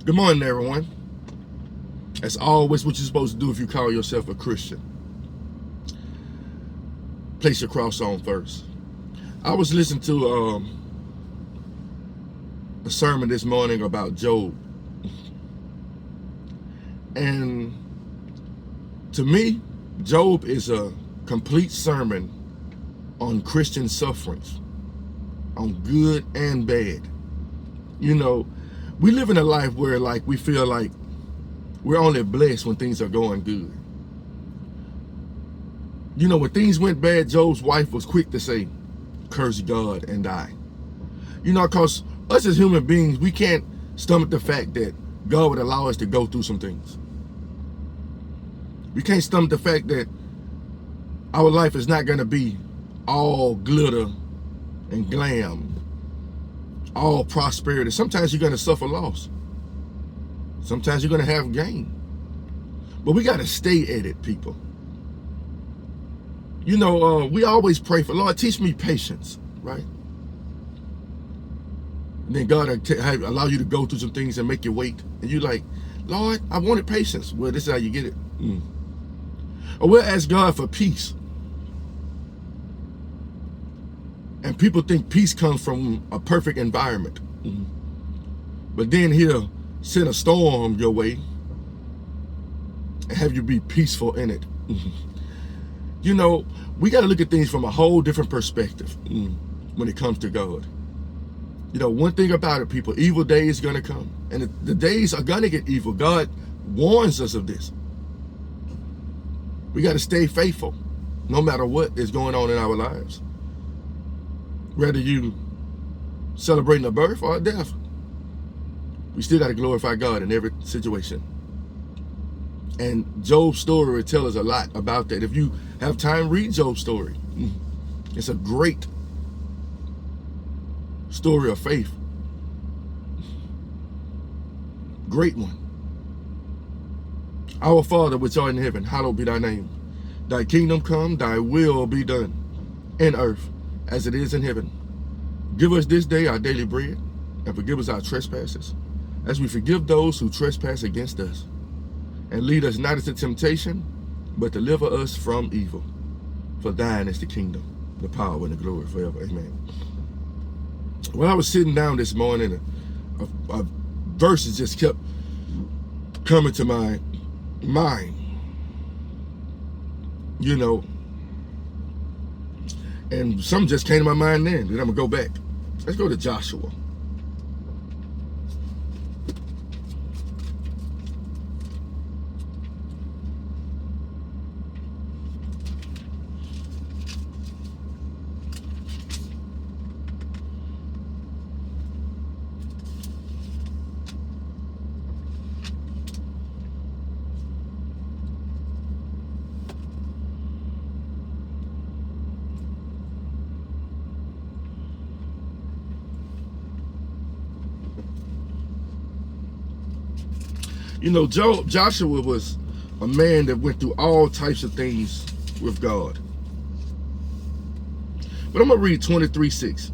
Good morning, everyone. As always, what you're supposed to do if you call yourself a Christian. Place your cross on first. I was listening to a sermon this morning about Job. And to me, Job is a complete sermon on Christian sufferings, on good and bad. You know, we live in a life where we feel like we're only blessed when things are going good. You know, when things went bad, Job's wife was quick to say, curse God and die. You know, because us as human beings, we can't stomach the fact that God would allow us to go through some things. We can't stomach the fact that our life is not going to be all glitter and glam, all prosperity. Sometimes you're going to suffer loss. Sometimes you're going to have gain. But we got to stay at it, people. You know, we always pray for, Lord, teach me patience, right? And then God will allow you to go through some things and make you wait. And you're like, Lord, I wanted patience. Well, this is how you get it. Or we'll ask God for peace. And people think peace comes from a perfect environment. But then He'll send a storm your way and have you be peaceful in it. You know, we got to look at things from a whole different perspective when it comes to God. You know, one thing about it, people, evil days going to come. And the days are going to get evil. God warns us of this. We got to stay faithful no matter what is going on in our lives. Whether you celebrating a birth or a death, we still got to glorify God in every situation. And Job's story will tell us a lot about that. If you have time, read Job's story. It's a great story of faith. Great one. Our Father which art in heaven, hallowed be thy name. Thy kingdom come, thy will be done in earth as it is in heaven. Give us this day our daily bread, and forgive us our trespasses, as we forgive those who trespass against us. And lead us not into temptation, but deliver us from evil. For thine is the kingdom, the power, and the glory forever. Amen. When I was sitting down this morning, a verses just kept coming to my mind. You know, and some just came to my mind then. Then I'm going to go back. Let's go to Joshua. You know, Joshua was a man that went through all types of things with God. But I'm going to read 23:6.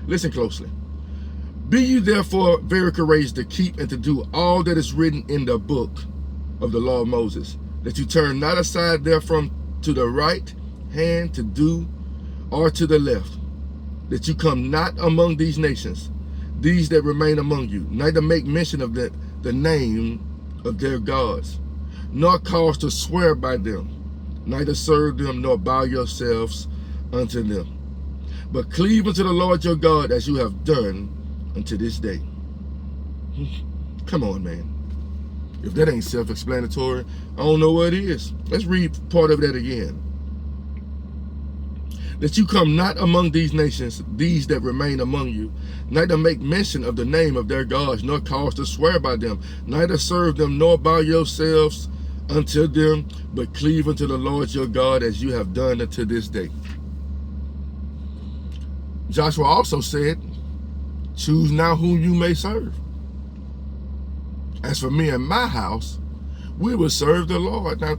Listen closely. Be you therefore very courageous to keep and to do all that is written in the book of the law of Moses, that you turn not aside therefrom to the right hand to do or to the left, that you come not among these nations, these that remain among you, neither make mention of the name of their gods, nor cause to swear by them, neither serve them, nor bow yourselves unto them, but cleave unto the Lord your God as you have done unto this day. Come on, man. If that ain't self-explanatory, I don't know what is. Let's read part of that again. That you come not among these nations, these that remain among you, neither make mention of the name of their gods, nor cause to swear by them, neither serve them, nor bow yourselves unto them, but cleave unto the Lord your God as you have done unto this day. Joshua also said, choose now whom you may serve. As for me and my house, we will serve the Lord. Now,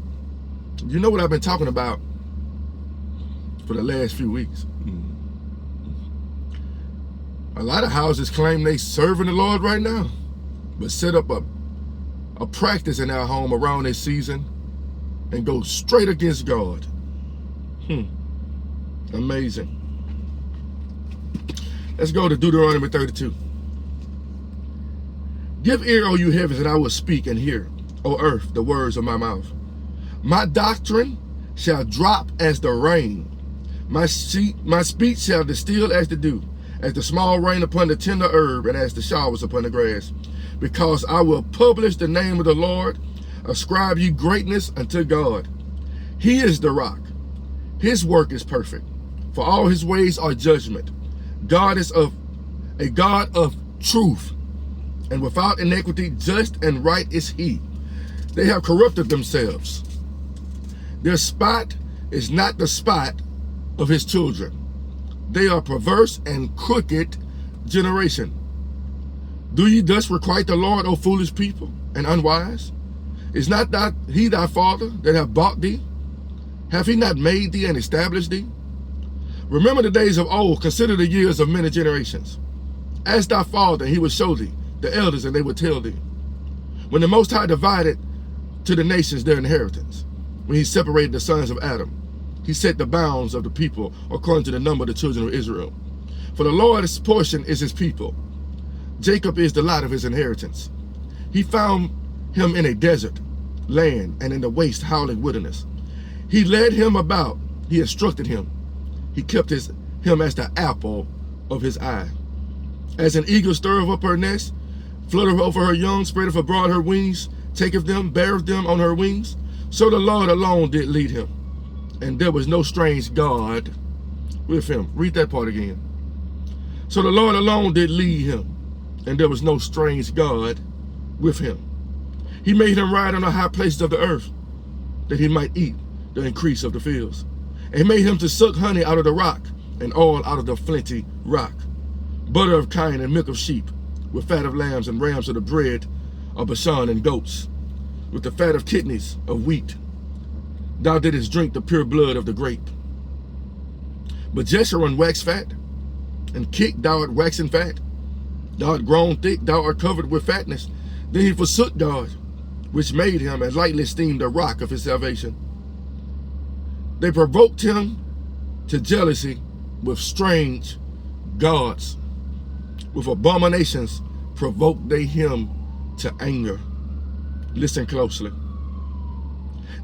you know what I've been talking about for the last few weeks. A lot of houses claim they serving the Lord right now, but set up a practice in our home around this season and go straight against God. Amazing. Let's go to Deuteronomy 32. Give ear, O you heavens, and I will speak, and hear, O earth, the words of my mouth. My doctrine shall drop as the rain. My speech shall distill as the dew, as the small rain upon the tender herb, and as the showers upon the grass. Because I will publish the name of the Lord, ascribe you greatness unto God. He is the rock. His work is perfect, for all his ways are judgment. God is a God of truth, and without iniquity, just and right is he. They have corrupted themselves. Their spot is not the spot of his children. They are perverse and crooked generation. Do ye thus requite the Lord, O foolish people, and unwise? Is not that he thy father that hath bought thee? Hath he not made thee and established thee? Remember the days of old, consider the years of many generations. Ask thy father, and he will show thee, the elders, and they will tell thee. When the Most High divided to the nations their inheritance, when he separated the sons of Adam, he set the bounds of the people according to the number of the children of Israel. For the Lord's portion is his people. Jacob is the lot of his inheritance. He found him in a desert land and in the waste howling wilderness. He led him about, he instructed him. He kept him as the apple of his eye. As an eagle stirreth up her nest, fluttereth over her young, spreadeth abroad her wings, taketh them, beareth them on her wings, so the Lord alone did lead him, and there was no strange God with him. Read that part again. So the Lord alone did lead him, and there was no strange God with him. He made him ride on the high places of the earth, that he might eat the increase of the fields. And he made him to suck honey out of the rock, and oil out of the flinty rock, butter of kine and milk of sheep, with fat of lambs and rams of the bread of Bashan and goats, with the fat of kidneys of wheat. Thou didst drink the pure blood of the grape. But Jeshurun waxed fat, and kicked, thou art waxen fat. Thou art grown thick, thou art covered with fatness. Then he forsook God, which made him, and lightly esteemed the rock of his salvation. They provoked him to jealousy with strange gods. With abominations provoked they him to anger. Listen closely.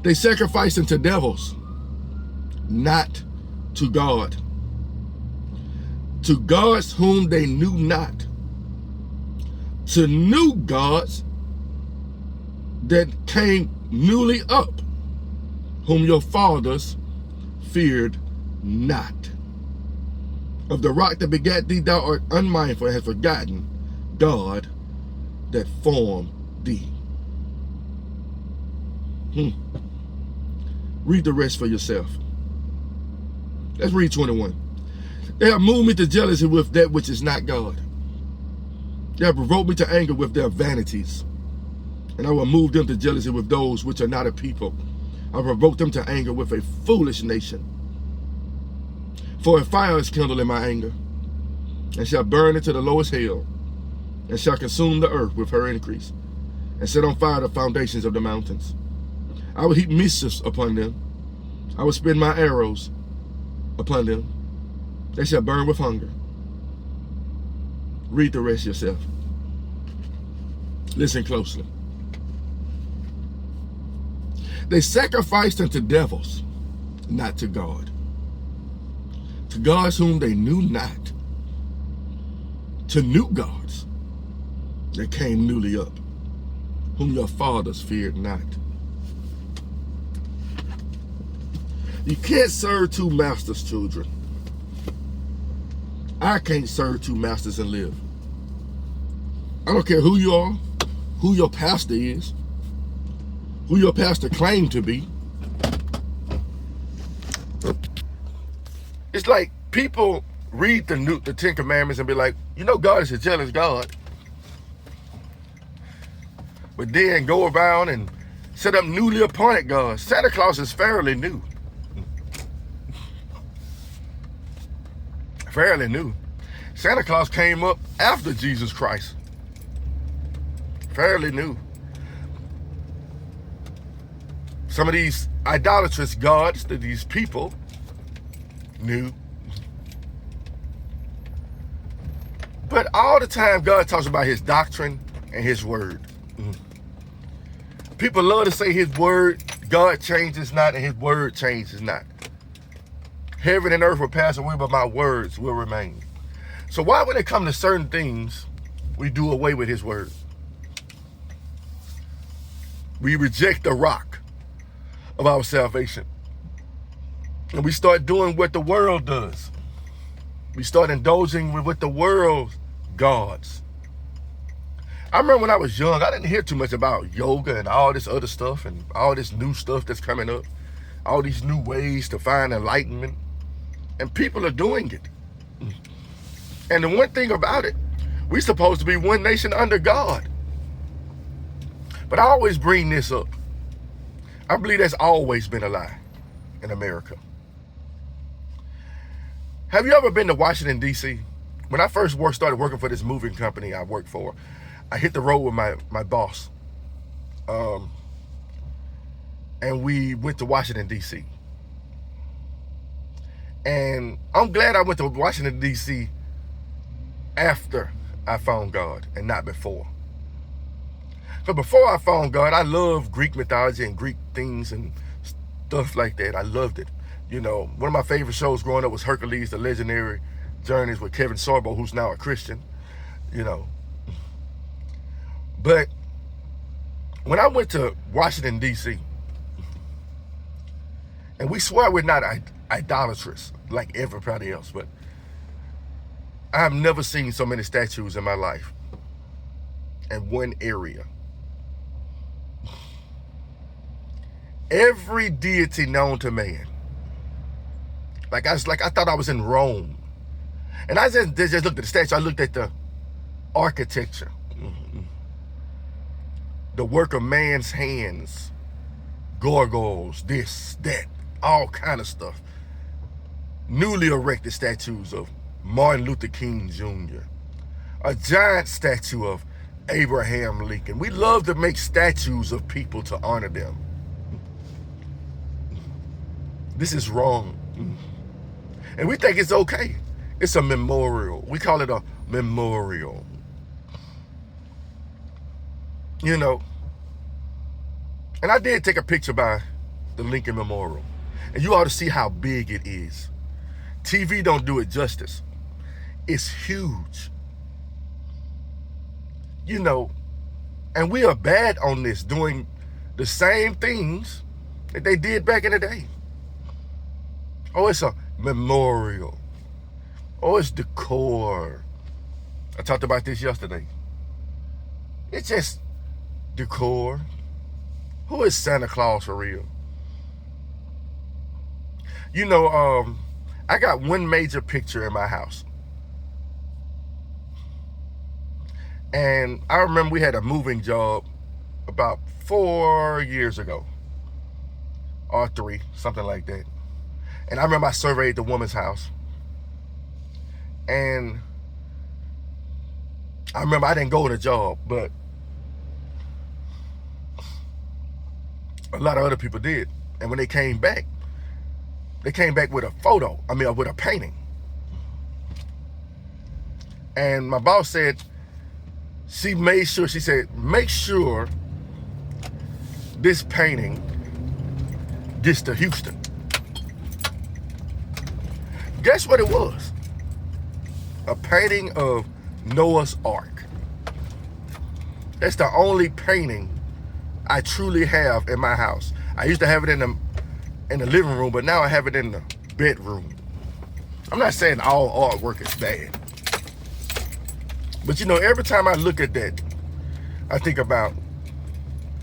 They sacrificed unto devils, not to God. To gods whom they knew not. To new gods that came newly up, whom your fathers feared not. Of the rock that begat thee, thou art unmindful and hast forgotten God that formed thee. Read the rest for yourself. Let's read 21. They have moved me to jealousy with that which is not God. They have provoked me to anger with their vanities. And I will move them to jealousy with those which are not a people. I provoke them to anger with a foolish nation. For a fire is kindled in my anger, and shall burn into the lowest hell, and shall consume the earth with her increase, and set on fire the foundations of the mountains. I will heap mischiefs upon them. I will spin my arrows upon them. They shall burn with hunger. Read the rest yourself. Listen closely. They sacrificed unto devils, not to God. To gods whom they knew not. To new gods that came newly up, whom your fathers feared not. You can't serve two masters, children. I can't serve two masters and live. I don't care who you are, who your pastor is, who your pastor claimed to be. It's like people read the Ten Commandments and be like, you know, God is a jealous God. But then go around and set up newly appointed gods. Santa Claus is fairly new. Fairly new. Santa Claus came up after Jesus Christ. apparently knew. Some of these idolatrous gods that these people knew. But all the time God talks about his doctrine and his word. People love to say his word, God changes not, and his word changes not. Heaven and earth will pass away, but my words will remain. So why when it comes to certain things, we do away with his word? We reject the rock of our salvation. And we start doing what the world does. We start indulging with what the world's gods. I remember when I was young, I didn't hear too much about yoga and all this other stuff and all this new stuff that's coming up. All these new ways to find enlightenment. And people are doing it. And the one thing about it, we're supposed to be one nation under God. But I always bring this up. I believe that's always been a lie in America. Have you ever been to Washington, D.C.? When I first started working for this moving company I worked for, I hit the road with my boss. And we went to Washington, D.C. And I'm glad I went to Washington, D.C. after I found God and not before. Because before I found God, I loved Greek mythology and Greek things and stuff like that. I loved it. You know, one of my favorite shows growing up was Hercules, the Legendary Journeys with Kevin Sorbo, who's now a Christian, you know. But when I went to Washington, D.C., and we swear we're not idolatrous like everybody else, but I've never seen so many statues in my life in one area. Every deity known to man. I thought I was in Rome. And I just looked at the statue. I looked at the architecture. The work of man's hands. Gargoyles, this, that, all kind of stuff. Newly erected statues of Martin Luther King Jr. A giant statue of Abraham Lincoln. We love to make statues of people to honor them. This is wrong. And we think it's okay. It's a memorial. We call it a memorial. You know. And I did take a picture by the Lincoln Memorial. And you ought to see how big it is. TV don't do it justice. It's huge. You know, and we are bad on this, doing the same things that they did back in the day. Oh, it's a memorial. Oh, it's decor. I talked about this yesterday. It's just decor. Who is Santa Claus for real? You know, I got one major picture in my house. And I remember we had a moving job about 4 years ago. Or 3, something like that. And I remember I surveyed the woman's house. And I remember I didn't go on the job, but a lot of other people did. And when they came back with a photo, with a painting. And my boss said, she said, make sure this painting gets to Houston. Guess what it was? A painting of Noah's Ark. That's the only painting I truly have in my house. I used to have it in the living room, but now I have it in the bedroom. I'm not saying all artwork is bad. But you know, every time I look at that, I think about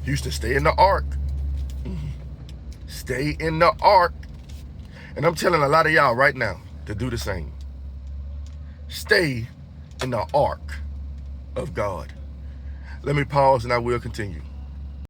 Houston, stay in the ark. Stay in the ark. And I'm telling a lot of y'all right now to do the same. Stay in the ark of God. Let me pause and I will continue.